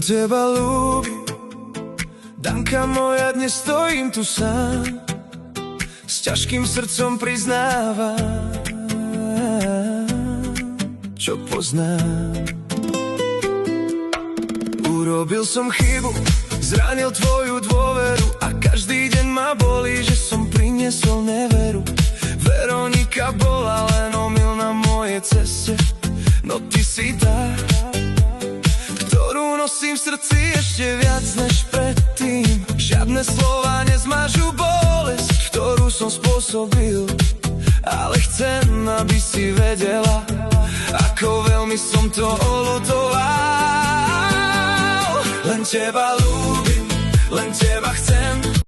teba ľúbim, Danka moja, dnes stojím tu sám, s ťažkým srdcom priznávam, čo poznám. Urobil som chybu, zranil tvoju dôveru a každý deň ma bolí, že som priniesol neveru. Veronika bola len omyl na mojej ceste, no ty si tá, ktorú nosím v srdci ešte viac než predtým. Žiadne slova nezmažú bolesť, ktorú som spôsobil, ale chcem, aby si vedela, ako veľmi som to oľutoval. Len teba ľúbim, len teba chcem,